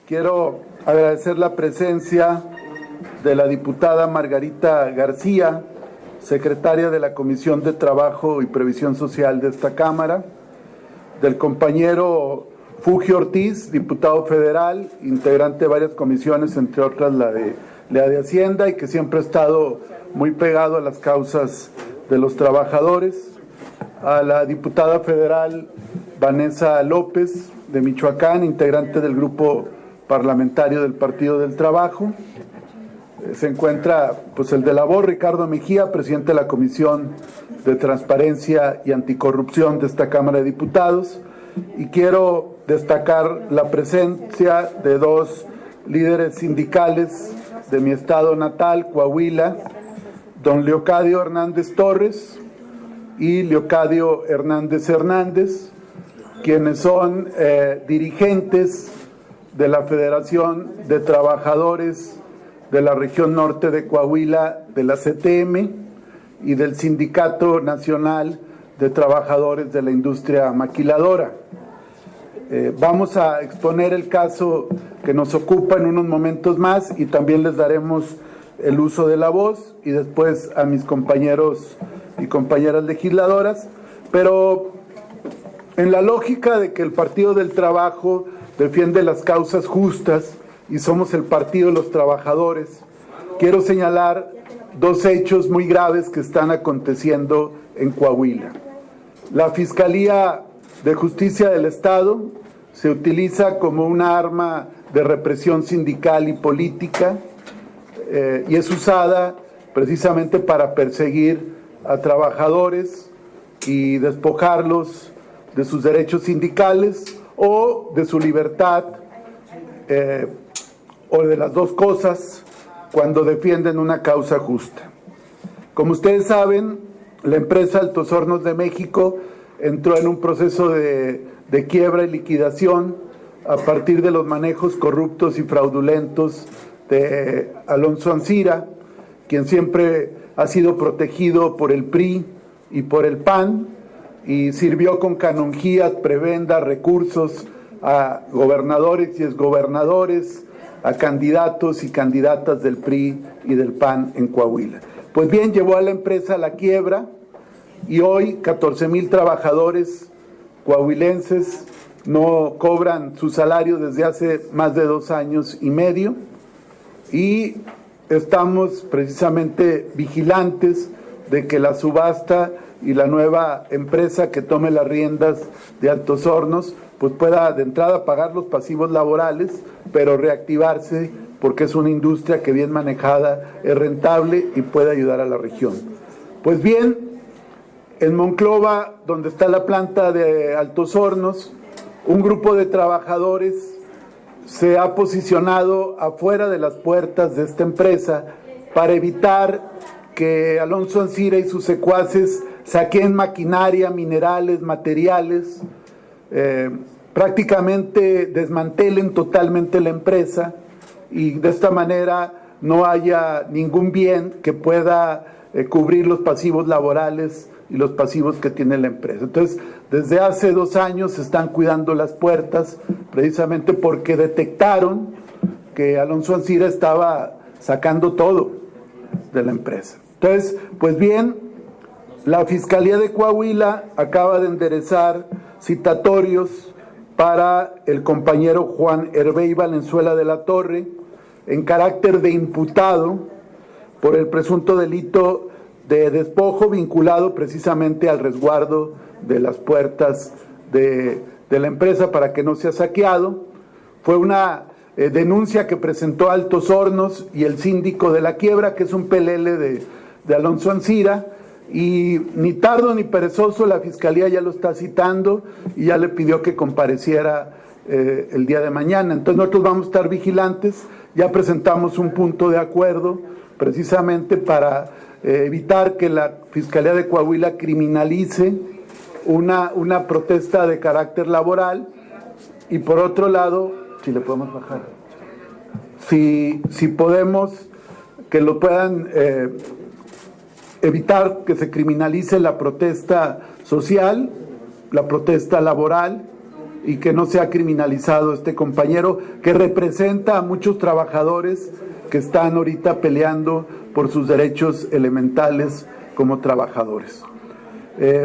Quiero agradecer la presencia de la diputada Margarita García, secretaria de la Comisión de Trabajo y Previsión Social de esta Cámara, del compañero Fugio Ortiz, diputado federal, integrante de varias comisiones, entre otras la de Hacienda, y que siempre ha estado muy pegado a las causas de los trabajadores, a la diputada federal Vanessa López, de Michoacán, integrante del grupo parlamentario del Partido del Trabajo. Se encuentra pues el de la voz, Ricardo Mejía, presidente de la Comisión de Transparencia y Anticorrupción de esta Cámara de Diputados, y quiero destacar la presencia de dos líderes sindicales de mi estado natal, Coahuila, don Leocadio Hernández Torres y Leocadio Hernández Hernández, quienes son dirigentes de la Federación de Trabajadores de la región norte de Coahuila, de la CTM, y del Sindicato Nacional de Trabajadores de la Industria Maquiladora. Vamos a exponer el caso que nos ocupa en unos momentos más y también les daremos el uso de la voz y después a mis compañeros y compañeras legisladoras, pero en la lógica de que el Partido del Trabajo defiende las causas justas y somos el partido de los trabajadores, quiero señalar dos hechos muy graves que están aconteciendo en Coahuila. La Fiscalía de Justicia del Estado se utiliza como una arma de represión sindical y política y es usada precisamente para perseguir a trabajadores y despojarlos de sus derechos sindicales o de su libertad o de las dos cosas cuando defienden una causa justa. Como ustedes saben, la empresa Altos Hornos de México entró en un proceso de quiebra y liquidación a partir de los manejos corruptos y fraudulentos de Alonso Ancira, quien siempre ha sido protegido por el PRI y por el PAN y sirvió con canonjías, prebendas, recursos a gobernadores y exgobernadores, a candidatos y candidatas del PRI y del PAN en Coahuila. Pues bien, llevó a la empresa a la quiebra y hoy 14,000 trabajadores coahuilenses no cobran su salario desde hace más de 2 años y medio y estamos precisamente vigilantes de que la subasta y la nueva empresa que tome las riendas de Altos Hornos pues pueda de entrada pagar los pasivos laborales, pero reactivarse porque es una industria que bien manejada es rentable y puede ayudar a la región. Pues bien, en Monclova, donde está la planta de Altos Hornos, un grupo de trabajadores se ha posicionado afuera de las puertas de esta empresa para evitar que Alonso Ancira y sus secuaces saquen maquinaria, minerales, materiales, prácticamente desmantelen totalmente la empresa y de esta manera no haya ningún bien que pueda cubrir los pasivos laborales y los pasivos que tiene la empresa. Entonces, desde hace 2 años se están cuidando las puertas precisamente porque detectaron que Alonso Ancira estaba sacando todo de la empresa. Entonces, pues bien, la Fiscalía de Coahuila acaba de enderezar citatorios para el compañero Juan Hervey Valenzuela de la Torre en carácter de imputado por el presunto delito de despojo vinculado precisamente al resguardo de las puertas de la empresa para que no sea saqueado. Fue una denuncia que presentó Altos Hornos y el síndico de la quiebra, que es un pelele de Alonso Ancira, y ni tardo ni perezoso la Fiscalía ya lo está citando y ya le pidió que compareciera el día de mañana. Entonces nosotros vamos a estar vigilantes, ya presentamos un punto de acuerdo precisamente para evitar que la Fiscalía de Coahuila criminalice una protesta de carácter laboral y por otro lado, si le podemos bajar, si podemos que lo puedan evitar que se criminalice la protesta social, la protesta laboral y que no sea criminalizado este compañero que representa a muchos trabajadores que están ahorita peleando por sus derechos elementales como trabajadores.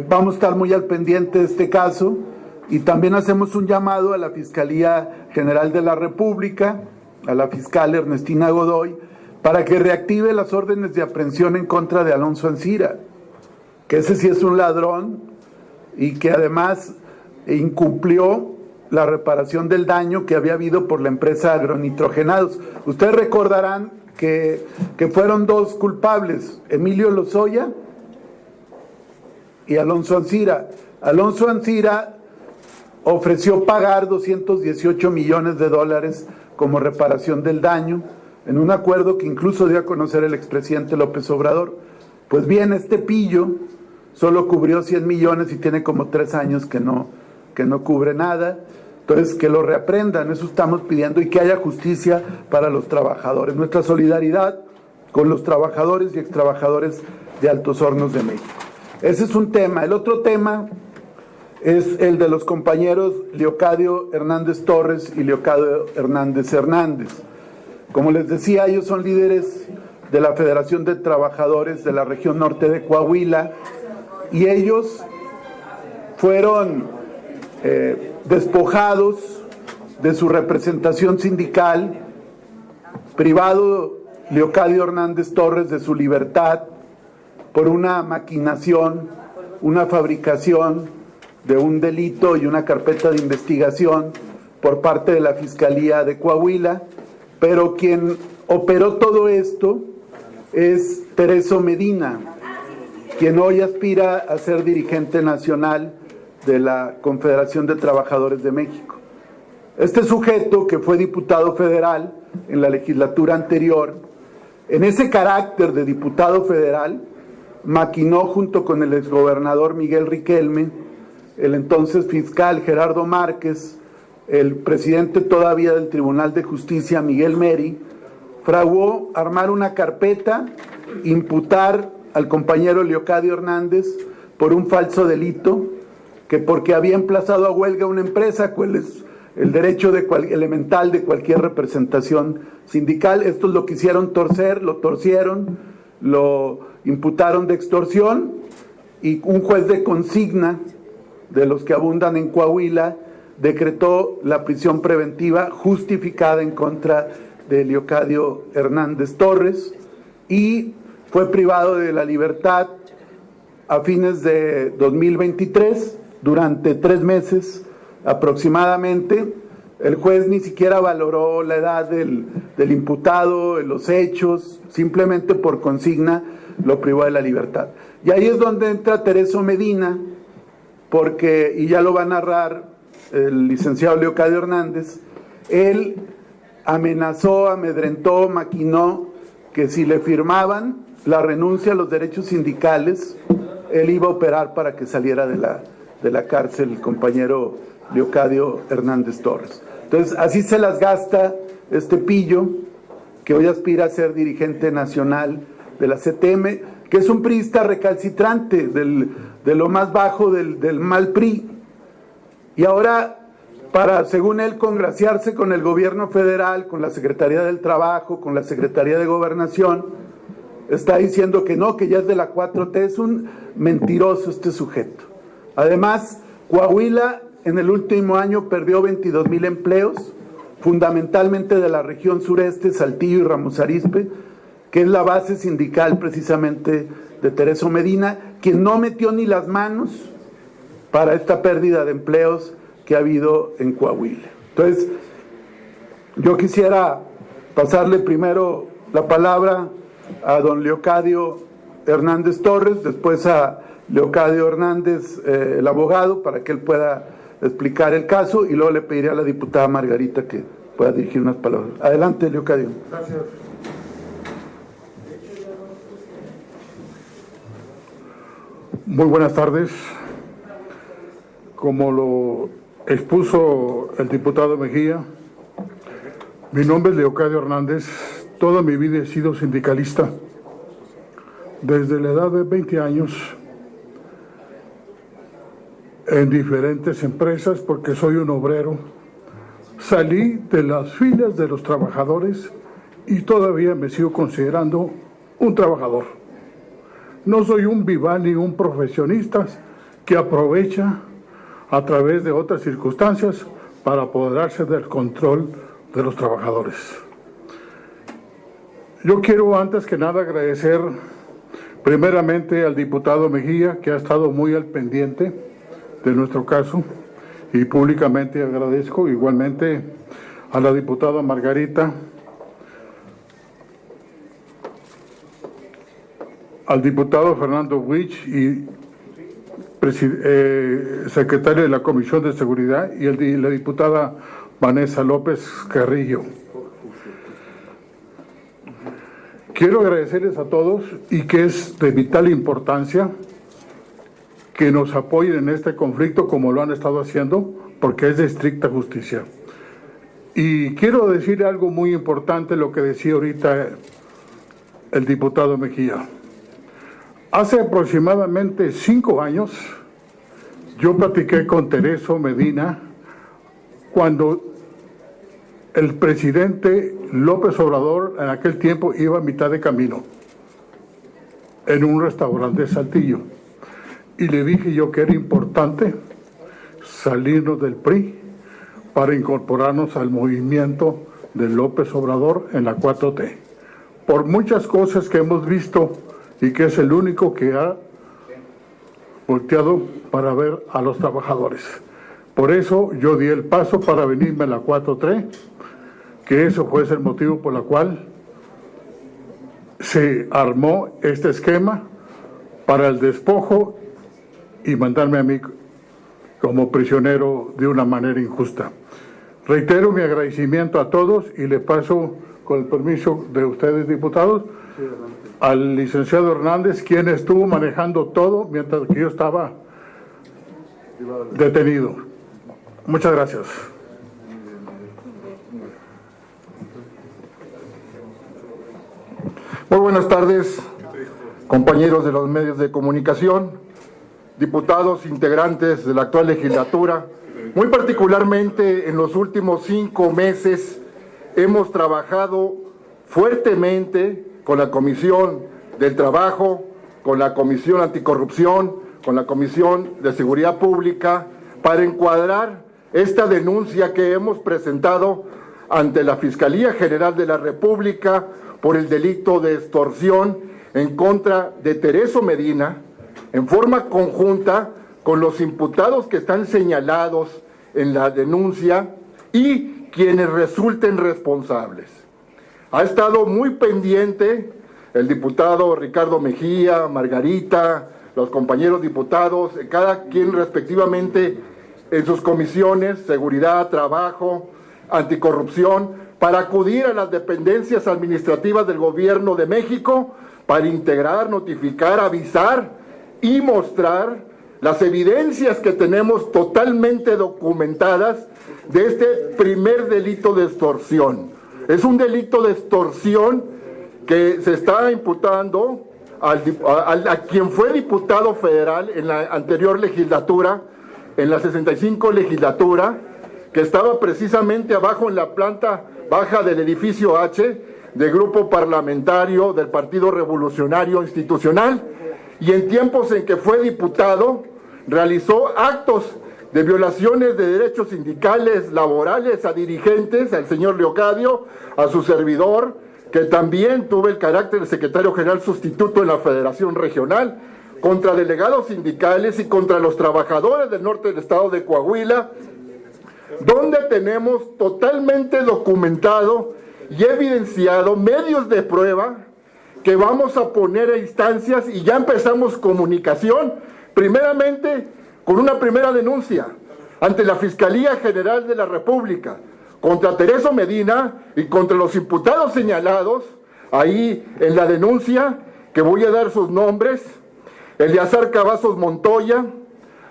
Vamos a estar muy al pendiente de este caso y también hacemos un llamado a la Fiscalía General de la República, a la fiscal Ernestina Godoy, para que reactive las órdenes de aprehensión en contra de Alonso Ancira, que ese sí es un ladrón y que además incumplió la reparación del daño que había habido por la empresa Agronitrogenados. Ustedes recordarán que fueron dos culpables, Emilio Lozoya y Alonso Ancira. Alonso Ancira ofreció pagar $218 millones como reparación del daño, en un acuerdo que incluso dio a conocer el expresidente López Obrador. Pues bien, este pillo solo cubrió 100 millones y tiene como 3 años que no cubre nada. Entonces, que lo reaprendan, eso estamos pidiendo, y que haya justicia para los trabajadores. Nuestra solidaridad con los trabajadores y extrabajadores de Altos Hornos de México. Ese es un tema. El otro tema es el de los compañeros Leocadio Hernández Torres y Leocadio Hernández Hernández. Como les decía, ellos son líderes de la Federación de Trabajadores de la región norte de Coahuila, y ellos fueron despojados de su representación sindical, privado Leocadio Hernández Torres de su libertad por una maquinación, una fabricación de un delito y una carpeta de investigación por parte de la Fiscalía de Coahuila, pero quien operó todo esto es Tereso Medina, quien hoy aspira a ser dirigente nacional de la Confederación de Trabajadores de México. Este sujeto, que fue diputado federal en la legislatura anterior, en ese carácter de diputado federal, maquinó junto con el exgobernador Miguel Riquelme, el entonces fiscal Gerardo Márquez, el presidente todavía del Tribunal de Justicia Miguel Meri, fraguó armar una carpeta, imputar al compañero Leocadio Hernández por un falso delito, que porque había emplazado a huelga una empresa, cuál es el derecho elemental de cualquier representación sindical. Estos lo quisieron torcer, lo torcieron, lo imputaron de extorsión, y un juez de consigna, de los que abundan en Coahuila, decretó la prisión preventiva justificada en contra de Leocadio Hernández Torres, y fue privado de la libertad a fines de 2023, durante 3 meses aproximadamente. El juez ni siquiera valoró la edad del imputado, los hechos, simplemente por consigna lo privó de la libertad. Y ahí es donde entra Tereso Medina, porque, y ya lo va a narrar el licenciado Leocadio Hernández, él amenazó, amedrentó, maquinó que si le firmaban la renuncia a los derechos sindicales, él iba a operar para que saliera de la cárcel el compañero Leocadio Hernández Torres. Entonces, así se las gasta este pillo, que hoy aspira a ser dirigente nacional de la CTM, que es un priista recalcitrante de lo más bajo del mal PRI. Y ahora, para, según él, congraciarse con el gobierno federal, con la Secretaría del Trabajo, con la Secretaría de Gobernación, está diciendo que no, que ya es de la 4T. Es un mentiroso este sujeto. Además, Coahuila en el último año perdió 22,000 empleos, fundamentalmente de la región sureste, Saltillo y Ramos Arizpe, que es la base sindical precisamente de Tereso Medina, quien no metió ni las manos para esta pérdida de empleos que ha habido en Coahuila. Entonces, yo quisiera pasarle primero la palabra a don Leocadio Hernández Torres, después a Leocadio Hernández, el abogado, para que él pueda explicar el caso, y luego le pediré a la diputada Margarita que pueda dirigir unas palabras. Adelante, Leocadio. Gracias. Muy buenas tardes. Como lo expuso el diputado Mejía, mi nombre es Leocadio Hernández. Toda mi vida he sido sindicalista. Desde la edad de 20 años en diferentes empresas porque soy un obrero. Salí de las filas de los trabajadores y todavía me sigo considerando un trabajador. No soy un vival ni un profesionista que aprovecha a través de otras circunstancias para apoderarse del control de los trabajadores. Yo quiero antes que nada agradecer primeramente al diputado Mejía, que ha estado muy al pendiente de nuestro caso, y públicamente agradezco igualmente a la diputada Margarita, al diputado Fernando Huich y secretario de la Comisión de Seguridad, y la diputada Vanessa López Carrillo. Quiero agradecerles a todos y que es de vital importancia que nos apoyen en este conflicto como lo han estado haciendo, porque es de estricta justicia. Y quiero decir algo muy importante, lo que decía ahorita el diputado Mejía. Hace aproximadamente 5 años, yo platiqué con Tereso Medina cuando el presidente López Obrador en aquel tiempo iba a mitad de camino en un restaurante de Saltillo. Y le dije yo que era importante salirnos del PRI para incorporarnos al movimiento de López Obrador en la 4T. Por muchas cosas que hemos visto y que es el único que ha volteado para ver a los trabajadores. Por eso yo di el paso para venirme a la 4T, que eso fue el motivo por el cual se armó este esquema para el despojo y mandarme a mí como prisionero de una manera injusta. Reitero mi agradecimiento a todos y le paso, con el permiso de ustedes, diputados, al licenciado Hernández, quien estuvo manejando todo mientras que yo estaba detenido. Muchas gracias. Muy buenas tardes, compañeros de los medios de comunicación, diputados integrantes de la actual legislatura. Muy particularmente en los últimos 5 meses hemos trabajado fuertemente con la Comisión del Trabajo, con la Comisión Anticorrupción, con la Comisión de Seguridad Pública, para encuadrar esta denuncia que hemos presentado ante la Fiscalía General de la República por el delito de extorsión en contra de Tereso Medina, en forma conjunta con los imputados que están señalados en la denuncia y quienes resulten responsables. Ha estado muy pendiente el diputado Ricardo Mejía, Margarita, los compañeros diputados, cada quien respectivamente en sus comisiones, seguridad, trabajo, anticorrupción, para acudir a las dependencias administrativas del Gobierno de México para integrar, notificar, avisar y mostrar las evidencias que tenemos totalmente documentadas de este primer delito de extorsión. Es un delito de extorsión que se está imputando a quien fue diputado federal en la anterior legislatura, en la 65 legislatura, que estaba precisamente abajo en la planta baja del edificio H del grupo parlamentario del Partido Revolucionario Institucional, y en tiempos en que fue diputado realizó actos de violaciones de derechos sindicales, laborales a dirigentes, al señor Leocadio, a su servidor, que también tuve el carácter de secretario general sustituto en la Federación Regional, contra delegados sindicales y contra los trabajadores del norte del estado de Coahuila, donde tenemos totalmente documentado y evidenciado medios de prueba que vamos a poner a instancias, y ya empezamos comunicación, primeramente con una primera denuncia ante la Fiscalía General de la República contra Tereso Medina y contra los imputados señalados ahí en la denuncia, que voy a dar sus nombres: Eleazar Cavazos Montoya,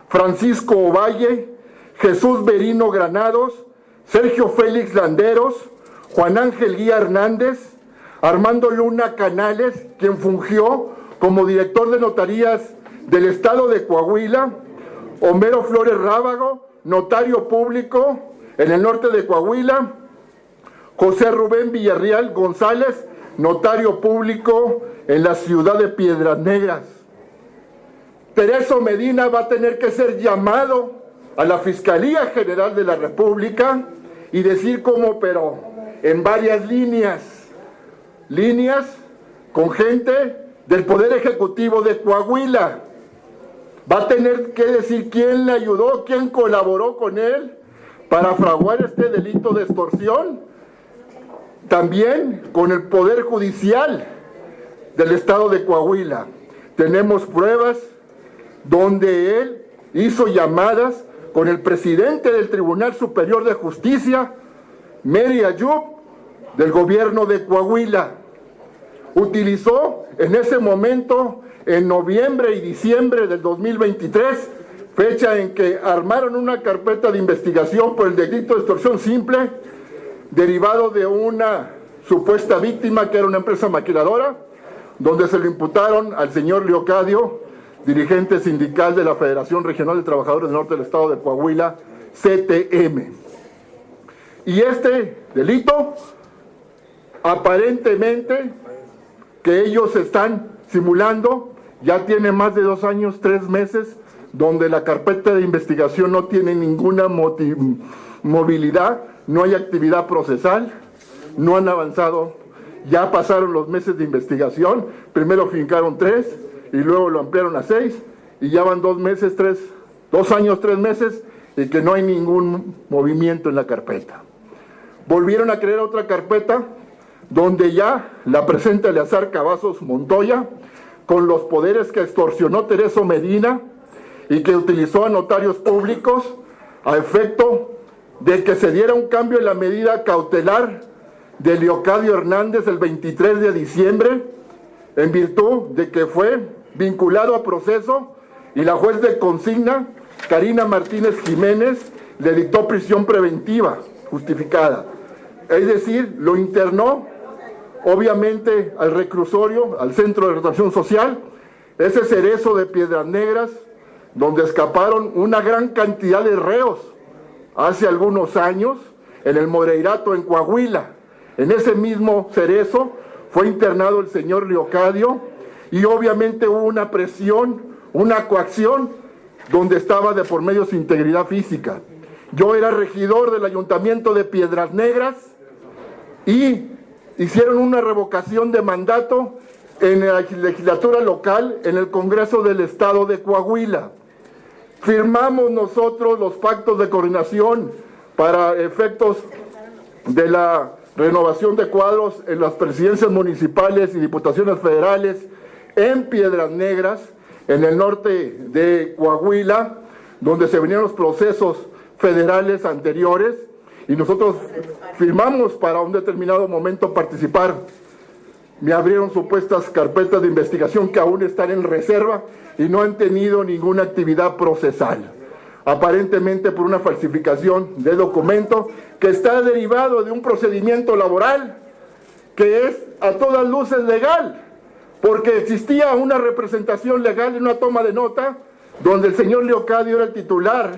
Francisco Ovalle, Jesús Berino Granados, Sergio Félix Landeros, Juan Ángel Guía Hernández, Armando Luna Canales, quien fungió como director de notarías del estado de Coahuila, Homero Flores Rábago, notario público en el norte de Coahuila. José Rubén Villarreal González, notario público en la ciudad de Piedras Negras. Tereso Medina va a tener que ser llamado a la Fiscalía General de la República y decir cómo operó en varias líneas con gente del Poder Ejecutivo de Coahuila. Va a tener que decir quién le ayudó, quién colaboró con él para fraguar este delito de extorsión. También con el Poder Judicial del Estado de Coahuila. Tenemos pruebas donde él hizo llamadas con el presidente del Tribunal Superior de Justicia, Mary Ayub, del gobierno de Coahuila. Utilizó en ese momento, en noviembre y diciembre del 2023, fecha en que armaron una carpeta de investigación por el delito de extorsión simple, derivado de una supuesta víctima que era una empresa maquiladora, donde se le imputaron al señor Leocadio, dirigente sindical de la Federación Regional de Trabajadores del Norte del Estado de Coahuila, CTM. Y este delito, aparentemente, que ellos están simulando, ya tiene más de 2 años, 3 meses, donde la carpeta de investigación no tiene ninguna movilidad, no hay actividad procesal, no han avanzado, ya pasaron los meses de investigación, primero fincaron 3 y luego lo ampliaron a 6 y ya van 2 años, 3 meses y que no hay ningún movimiento en la carpeta. Volvieron a crear otra carpeta donde ya la presenta Eleazar Cavazos Montoya con los poderes que extorsionó Tereso Medina y que utilizó a notarios públicos a efecto de que se diera un cambio en la medida cautelar de Leocadio Hernández el 23 de diciembre, en virtud de que fue vinculado a proceso y la juez de consigna, Karina Martínez Jiménez, le dictó prisión preventiva justificada. Es decir, lo internó, obviamente, al reclusorio, al Centro de Rehabilitación Social, ese cerezo de Piedras Negras, donde escaparon una gran cantidad de reos hace algunos años, en el Moreirato, en Coahuila. En ese mismo cerezo fue internado el señor Leocadio y obviamente hubo una presión, una coacción, donde estaba de por medio su integridad física. Yo era regidor del Ayuntamiento de Piedras Negras y hicieron una revocación de mandato en la legislatura local, en el Congreso del Estado de Coahuila. Firmamos nosotros los pactos de coordinación para efectos de la renovación de cuadros en las presidencias municipales y diputaciones federales en Piedras Negras, en el norte de Coahuila, donde se venían los procesos federales anteriores, y nosotros firmamos para un determinado momento participar. Me abrieron supuestas carpetas de investigación que aún están en reserva y no han tenido ninguna actividad procesal, aparentemente por una falsificación de documento que está derivado de un procedimiento laboral que es a todas luces legal, porque existía una representación legal y una toma de nota donde el señor Leocadio era el titular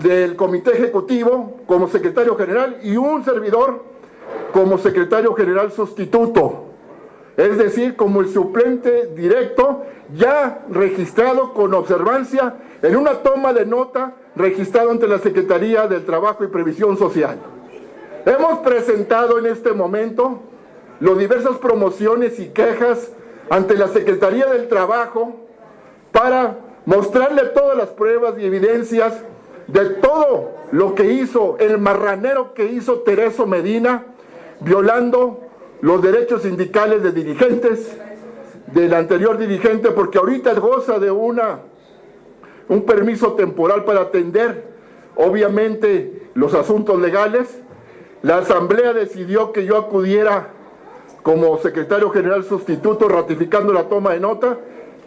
del comité ejecutivo como secretario general y un servidor como secretario general sustituto, es decir, como el suplente directo ya registrado con observancia en una toma de nota registrado ante la Secretaría del Trabajo y Previsión Social. Hemos presentado en este momento las diversas promociones y quejas ante la Secretaría del Trabajo para mostrarle todas las pruebas y evidencias de todo lo que hizo, el marranero que hizo Tereso Medina, violando los derechos sindicales de dirigentes, del anterior dirigente, porque ahorita goza de un permiso temporal para atender, obviamente, los asuntos legales. La asamblea decidió que yo acudiera como secretario general sustituto ratificando la toma de nota,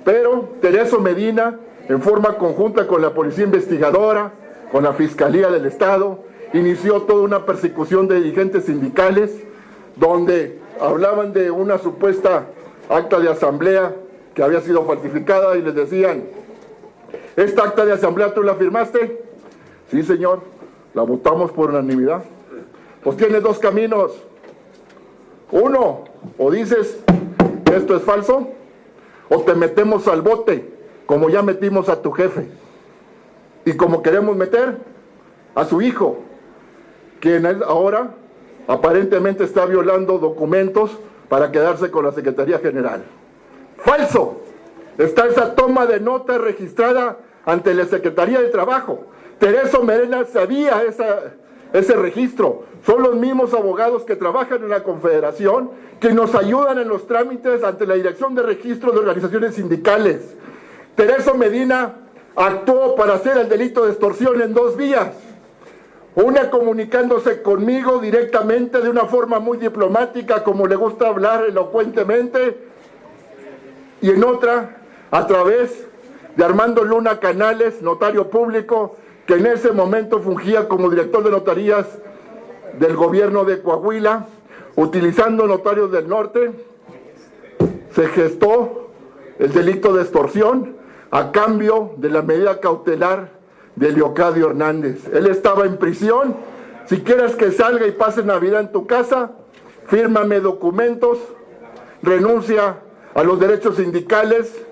pero Tereso Medina, en forma conjunta con la Policía Investigadora, con la Fiscalía del Estado, inició toda una persecución de dirigentes sindicales, donde hablaban de una supuesta acta de asamblea que había sido falsificada y les decían ¿Esta acta de asamblea tú la firmaste? Sí, señor, la votamos por unanimidad. Pues tienes dos caminos. Uno, o dices, esto es falso, o te metemos al bote, como ya metimos a tu jefe. Y como queremos meter a su hijo, quien ahora aparentemente está violando documentos para quedarse con la Secretaría General. ¡Falso! Está esa toma de nota registrada ante la Secretaría de Trabajo. Tereso Merena sabía ese registro. Son los mismos abogados que trabajan en la Confederación que nos ayudan en los trámites ante la Dirección de Registro de Organizaciones Sindicales. Tereso Medina actuó para hacer el delito de extorsión en 2 vías. Una comunicándose conmigo directamente de una forma muy diplomática, como le gusta hablar elocuentemente, y en otra a través de Armando Luna Canales, notario público, que en ese momento fungía como director de notarías del gobierno de Coahuila. Utilizando notarios del norte, se gestó el delito de extorsión a cambio de la medida cautelar de Leocadio Hernández. Él estaba en prisión. Si quieres que salga y pase Navidad en tu casa, fírmame documentos, renuncia a los derechos sindicales.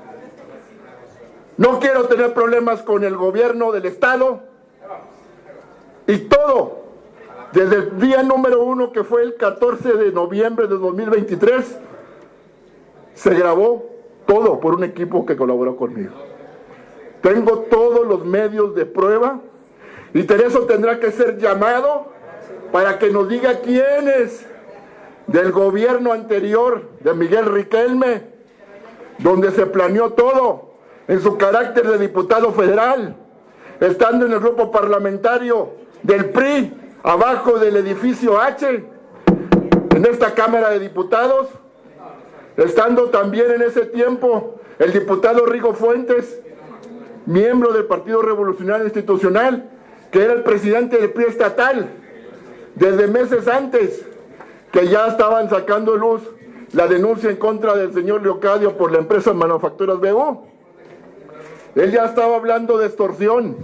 No quiero tener problemas con el gobierno del estado. Y todo, desde el día número 1, que fue el 14 de noviembre de 2023, se grabó todo por un equipo que colaboró conmigo. Tengo todos los medios de prueba y Tereso tendrá que ser llamado para que nos diga quiénes del gobierno anterior de Miguel Riquelme, donde se planeó todo en su carácter de diputado federal, estando en el grupo parlamentario del PRI, abajo del edificio H, en esta Cámara de Diputados, estando también en ese tiempo el diputado Rigo Fuentes, miembro del Partido Revolucionario Institucional, que era el presidente del PRI estatal, desde meses antes, que ya estaban sacando luz la denuncia en contra del señor Leocadio por la empresa Manufacturas BU. Él ya estaba hablando de extorsión.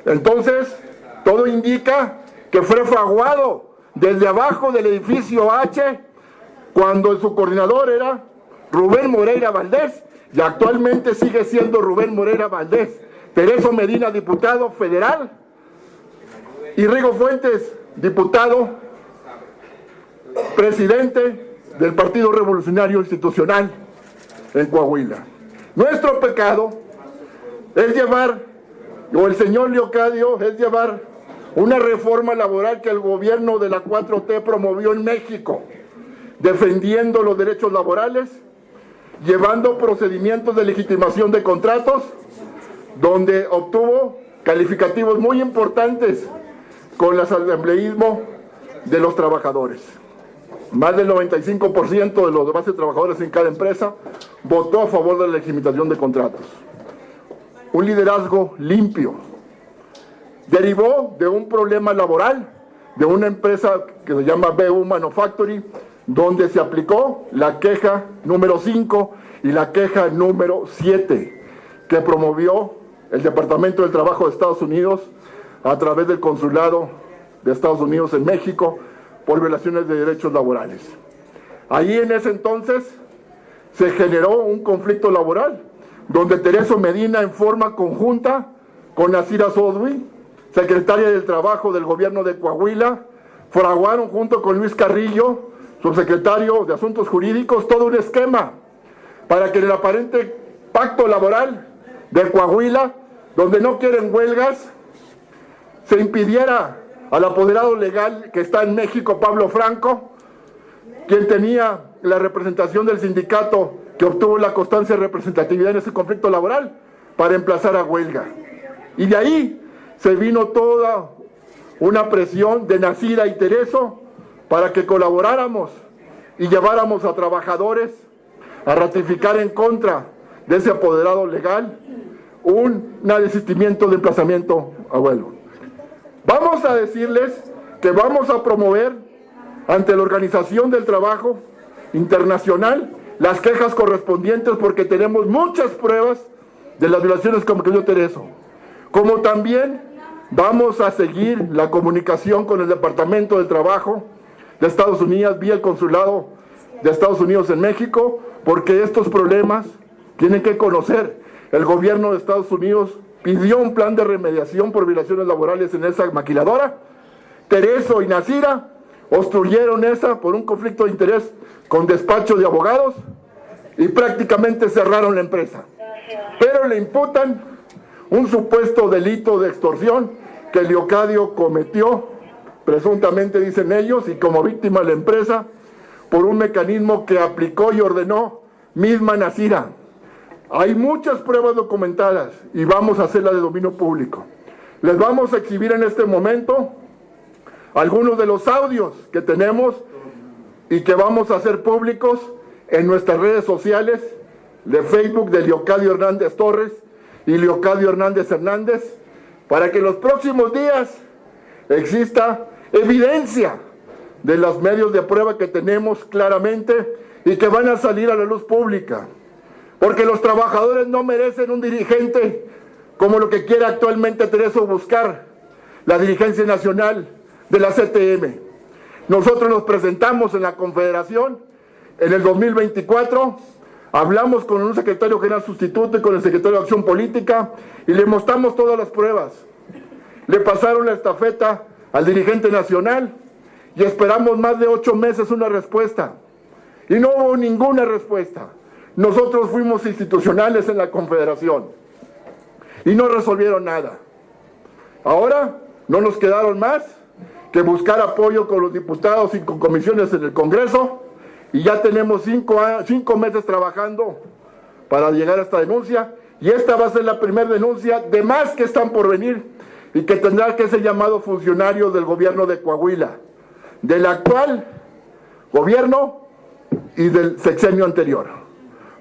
Entonces, todo indica que fue fraguado desde abajo del edificio H, cuando su coordinador era Rubén Moreira Valdés, y actualmente sigue siendo Rubén Moreira Valdés. Tereso Medina, diputado federal, y Rigo Fuentes, diputado, presidente del Partido Revolucionario Institucional en Coahuila. Nuestro pecado es llevar, o el señor Leocadio, es llevar una reforma laboral que el gobierno de la 4T promovió en México, defendiendo los derechos laborales, llevando procedimientos de legitimación de contratos, donde obtuvo calificativos muy importantes con el asambleísmo de los trabajadores. Más del 95% de los demás trabajadores en cada empresa votó a favor de la legitimación de contratos. Un liderazgo limpio. Derivó de un problema laboral de una empresa que se llama BU Manufacturing, donde se aplicó la queja número 5 y la queja número 7, que promovió el Departamento del Trabajo de Estados Unidos a través del Consulado de Estados Unidos en México por violaciones de derechos laborales. Ahí en ese entonces se generó un conflicto laboral, donde Tereso Medina, en forma conjunta con Nasira Sodwi, secretaria del Trabajo del gobierno de Coahuila, fraguaron junto con Luis Carrillo, subsecretario de Asuntos Jurídicos, todo un esquema para que en el aparente pacto laboral de Coahuila, donde no quieren huelgas, se impidiera al apoderado legal que está en México, Pablo Franco, quien tenía la representación del sindicato que obtuvo la constancia de representatividad en ese conflicto laboral, para emplazar a huelga. Y de ahí se vino toda una presión de Nasira y Tereso para que colaboráramos y lleváramos a trabajadores a ratificar en contra de ese apoderado legal un desistimiento de emplazamiento a huelga. Vamos a decirles que vamos a promover ante la Organización del Trabajo Internacional las quejas correspondientes, porque tenemos muchas pruebas de las violaciones como que yo Tereso. Como también vamos a seguir la comunicación con el Departamento del Trabajo de Estados Unidos vía el Consulado de Estados Unidos en México, porque estos problemas tienen que conocer. El gobierno de Estados Unidos pidió un plan de remediación por violaciones laborales en esa maquiladora. Tereso y Nasira obstruyeron esa por un conflicto de interés con despacho de abogados y prácticamente cerraron la empresa. Pero le imputan un supuesto delito de extorsión que Leocadio cometió, presuntamente dicen ellos, y como víctima la empresa, por un mecanismo que aplicó y ordenó misma Nasira. Hay muchas pruebas documentadas y vamos a hacerla de dominio público. Les vamos a exhibir en este momento algunos de los audios que tenemos y que vamos a hacer públicos en nuestras redes sociales de Facebook de Leocadio Hernández Torres y Leocadio Hernández Hernández, para que en los próximos días exista evidencia de los medios de prueba que tenemos claramente y que van a salir a la luz pública. Porque los trabajadores no merecen un dirigente como lo que quiere actualmente Tereso buscar, la dirigencia nacional de la CTM. Nosotros nos presentamos en la Confederación en el 2024, hablamos con un secretario general sustituto y con el secretario de Acción Política y le mostramos todas las pruebas. Le pasaron la estafeta al dirigente nacional y esperamos más de 8 meses una respuesta. Y no hubo ninguna respuesta. Nosotros fuimos institucionales en la Confederación y no resolvieron nada. Ahora no nos quedaron más que buscar apoyo con los diputados y con comisiones en el Congreso y ya tenemos 5 meses trabajando para llegar a esta denuncia y esta va a ser la primera denuncia de más que están por venir y que tendrá que ser llamado funcionario del gobierno de Coahuila, del actual gobierno y del sexenio anterior.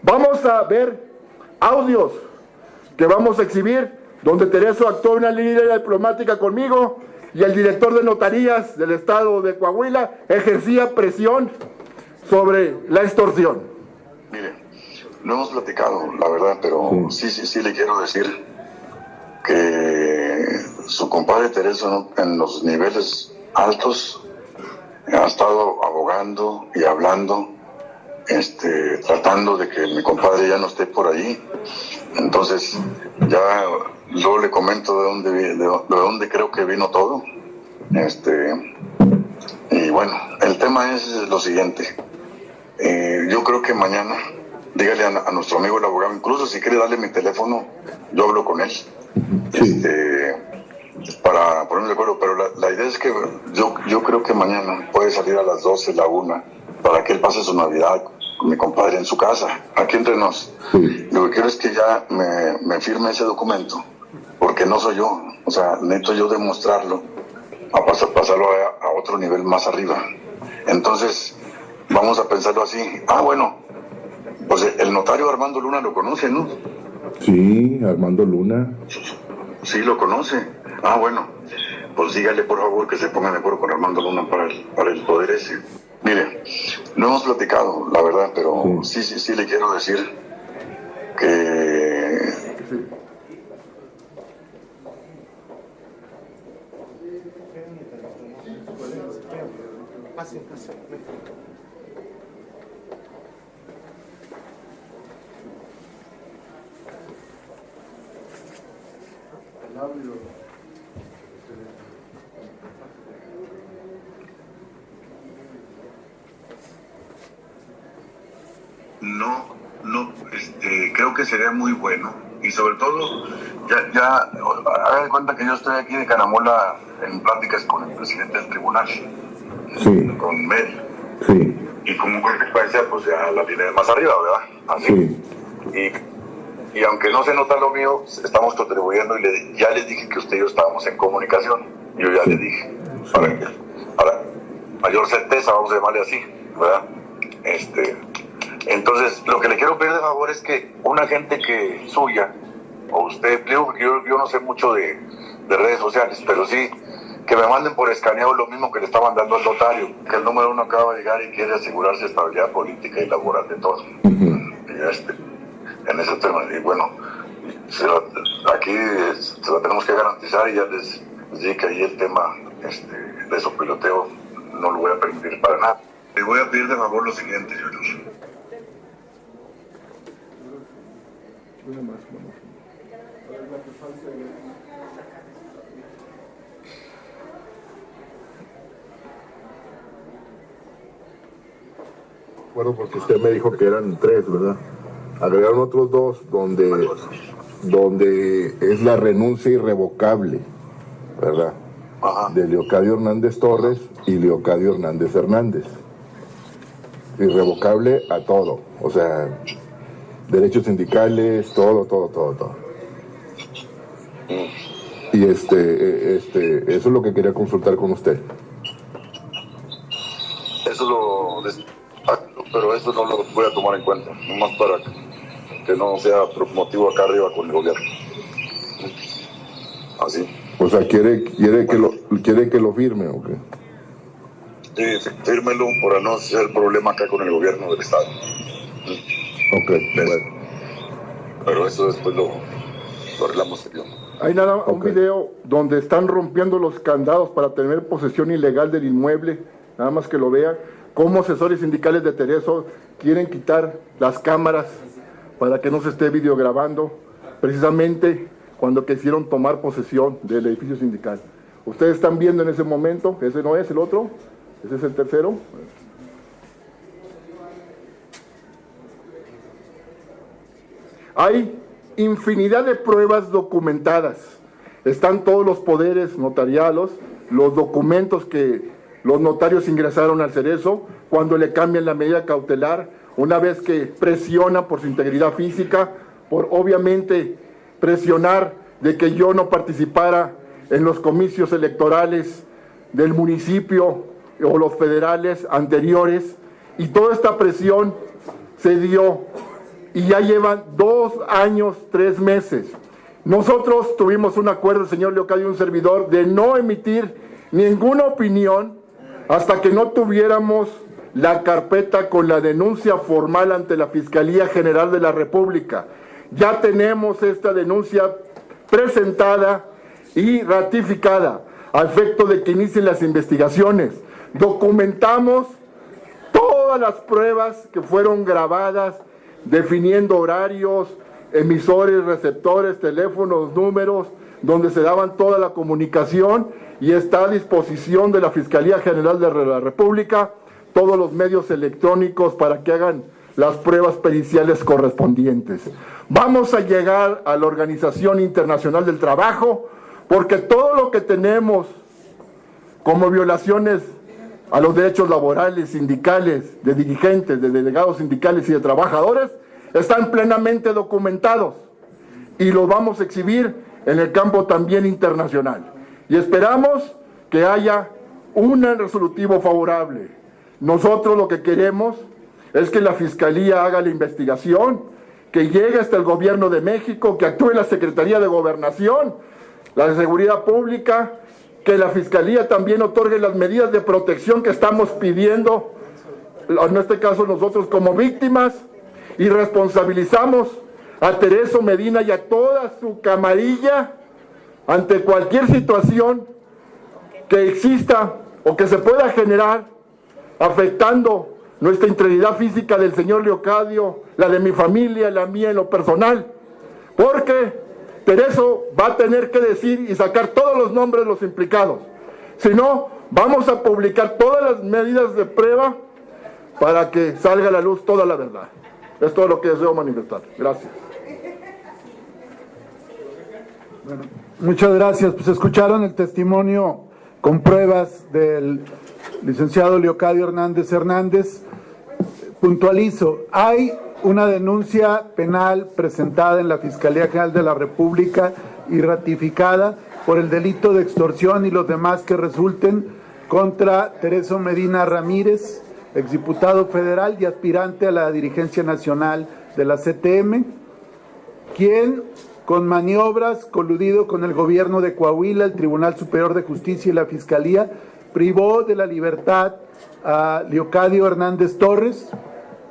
Vamos a ver audios que vamos a exhibir donde Tereso actuó una línea diplomática conmigo y el director de notarías del estado de Coahuila ejercía presión sobre la extorsión. Mire, no hemos platicado, la verdad, pero sí le quiero decir que su compadre Tereso en los niveles altos ha estado abogando y hablando, tratando de que mi compadre ya no esté por ahí. Entonces, ya luego le comento de dónde creo que vino todo. Y bueno, el tema es lo siguiente. Yo creo que mañana, dígale a nuestro amigo el abogado, incluso si quiere darle mi teléfono, yo hablo con él. Para ponerme de acuerdo, pero la idea es que yo creo que mañana puede salir a las 12, la 1, para que él pase su Navidad con mi compadre en su casa, aquí entre nos. Lo que quiero es que ya me firme ese documento, porque no soy yo, o sea, necesito yo demostrarlo, a pasarlo a otro nivel más arriba. Entonces, vamos a pensarlo así. Bueno, pues el notario Armando Luna lo conoce, ¿no? Sí, Armando Luna. Sí, lo conoce. Bueno, pues dígale por favor que se ponga de acuerdo con Armando Luna para el poder ese. Mire, no hemos platicado, la verdad, pero sí le quiero decir que no, creo que sería muy bueno y sobre todo ya hagan de cuenta que yo estoy aquí de Caramola en pláticas con el presidente del tribunal, con Mel, y como consecuencia pues ya la tiene más arriba, ¿verdad? Así. Y aunque no se nota lo mío, estamos contribuyendo y ya les dije que usted y yo estábamos en comunicación, yo ya les dije, para mayor certeza, vamos a llamarle así, ¿verdad? Entonces, lo que le quiero pedir de favor es que una gente que suya, o usted, yo no sé mucho de redes sociales, pero sí, que me manden por escaneado lo mismo que le está mandando al notario, que el número 1 acaba de llegar y quiere asegurarse estabilidad política y laboral de todos. En ese tema, y bueno, aquí se la tenemos que garantizar, y ya les dije que ahí el tema de su piloteo no lo voy a permitir para nada. Le voy a pedir de favor lo siguiente, Julius. Bueno, porque usted me dijo que eran 3, ¿verdad? Agregaron otros 2 donde es la renuncia irrevocable, ¿verdad? Ajá. De Leocadio Hernández Torres y Leocadio Hernández Hernández. Irrevocable a todo, o sea, derechos sindicales, todo. Y eso es lo que quería consultar con usted. Pero eso no lo voy a tomar en cuenta, nomás para que no sea motivo acá arriba con el gobierno. Así. O sea, ¿quiere que lo firme o qué? Sí, fírmelo para no ser problema acá con el gobierno del estado. Ok, bueno. Pero eso después lo arreglamos. Hay un video donde están rompiendo los candados para tener posesión ilegal del inmueble, nada más que lo vean. Cómo asesores sindicales de Tereso quieren quitar las cámaras para que no se esté videograbando, precisamente cuando quisieron tomar posesión del edificio sindical. Ustedes están viendo en ese momento, ese no es el otro, ese es el tercero. Hay infinidad de pruebas documentadas. Están todos los poderes notariales, los documentos que los notarios ingresaron al Cerezo cuando le cambian la medida cautelar, una vez que presiona por su integridad física, por obviamente presionar de que yo no participara en los comicios electorales del municipio o los federales anteriores, y toda esta presión se dio y ya llevan 2 años, 3 meses. Nosotros tuvimos un acuerdo, el señor Leocadio y un servidor, de no emitir ninguna opinión hasta que no tuviéramos la carpeta con la denuncia formal ante la Fiscalía General de la República. Ya tenemos esta denuncia presentada y ratificada a efecto de que inicien las investigaciones. Documentamos todas las pruebas que fueron grabadas, definiendo horarios, emisores, receptores, teléfonos, números, donde se daban toda la comunicación, y está a disposición de la Fiscalía General de la República todos los medios electrónicos para que hagan las pruebas periciales correspondientes. Vamos a llegar a la Organización Internacional del Trabajo, porque todo lo que tenemos como violaciones a los derechos laborales, sindicales, de dirigentes, de delegados sindicales y de trabajadores, están plenamente documentados, y los vamos a exhibir en el campo también internacional. Y esperamos que haya un resolutivo favorable. Nosotros lo que queremos es que la Fiscalía haga la investigación, que llegue hasta el Gobierno de México, que actúe la Secretaría de Gobernación, la de Seguridad Pública, que la Fiscalía también otorgue las medidas de protección que estamos pidiendo, en este caso nosotros como víctimas, y responsabilizamos a Tereso Medina y a toda su camarilla ante cualquier situación que exista o que se pueda generar afectando nuestra integridad física del señor Leocadio, la de mi familia, la mía en lo personal, porque Tereso va a tener que decir y sacar todos los nombres de los implicados. Si no, vamos a publicar todas las medidas de prueba para que salga a la luz toda la verdad. Es todo lo que deseo manifestar. Gracias. Bueno, muchas gracias. Pues escucharon el testimonio con pruebas del licenciado Leocadio Hernández Hernández. Puntualizo, hay una denuncia penal presentada en la Fiscalía General de la República y ratificada por el delito de extorsión y los demás que resulten contra Tereso Medina Ramírez, exdiputado federal y aspirante a la dirigencia nacional de la CTM, quien con maniobras, coludido con el gobierno de Coahuila, el Tribunal Superior de Justicia y la Fiscalía, privó de la libertad a Leocadio Hernández Torres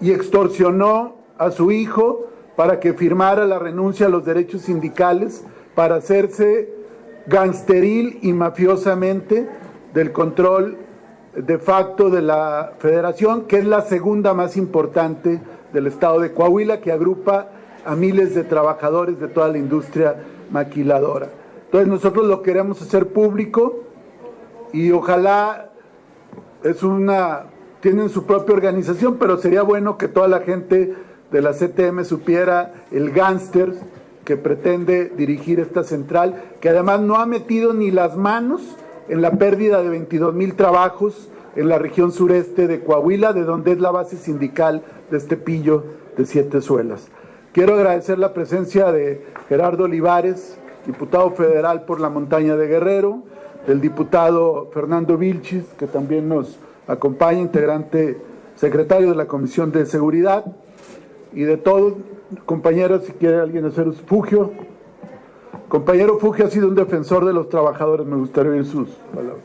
y extorsionó a su hijo para que firmara la renuncia a los derechos sindicales para hacerse gangsteril y mafiosamente del control de facto de la federación, que es la segunda más importante del estado de Coahuila, que agrupa a miles de trabajadores de toda la industria maquiladora. Entonces nosotros lo queremos hacer público y ojalá tienen su propia organización, pero sería bueno que toda la gente de la CTM supiera el gángster que pretende dirigir esta central, que además no ha metido ni las manos en la pérdida de 22,000 trabajos en la región sureste de Coahuila, de donde es la base sindical de este pillo de 7 suelas. Quiero agradecer la presencia de Gerardo Olivares, diputado federal por la montaña de Guerrero, del diputado Fernando Vilchis, que también nos acompaña, integrante, secretario de la Comisión de Seguridad, y de todos, compañeros, si quiere alguien hacer Fugio. Compañero Fugio ha sido un defensor de los trabajadores, me gustaría oír sus palabras.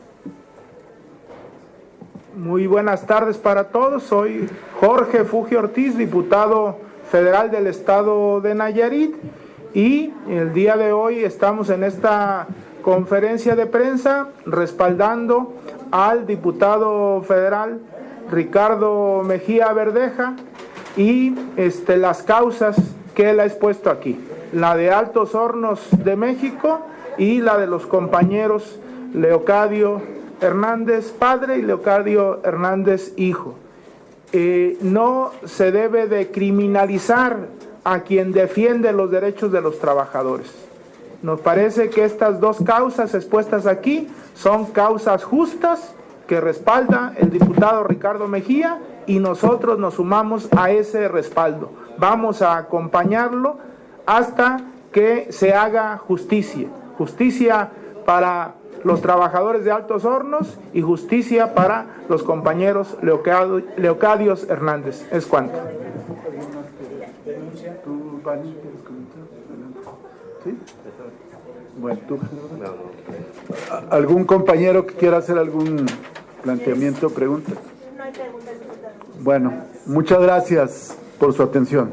Muy buenas tardes para todos, soy Jorge Fugio Ortiz, diputado federal del estado de Nayarit, y el día de hoy estamos en esta conferencia de prensa respaldando al diputado federal Ricardo Mejía Verdeja y las causas que él ha expuesto aquí, la de Altos Hornos de México y la de los compañeros Leocadio Hernández padre y Leocadio Hernández hijo. No se debe de criminalizar a quien defiende los derechos de los trabajadores. Nos parece que estas dos causas expuestas aquí son causas justas que respalda el diputado Ricardo Mejía y nosotros nos sumamos a ese respaldo. Vamos a acompañarlo hasta que se haga justicia. Justicia para los trabajadores de Altos Hornos y justicia para los compañeros Leocadios Hernández. Es cuanto. ¿Sí? Bueno, ¿tú? ¿Algún compañero que quiera hacer algún planteamiento, pregunta? Bueno, muchas gracias por su atención.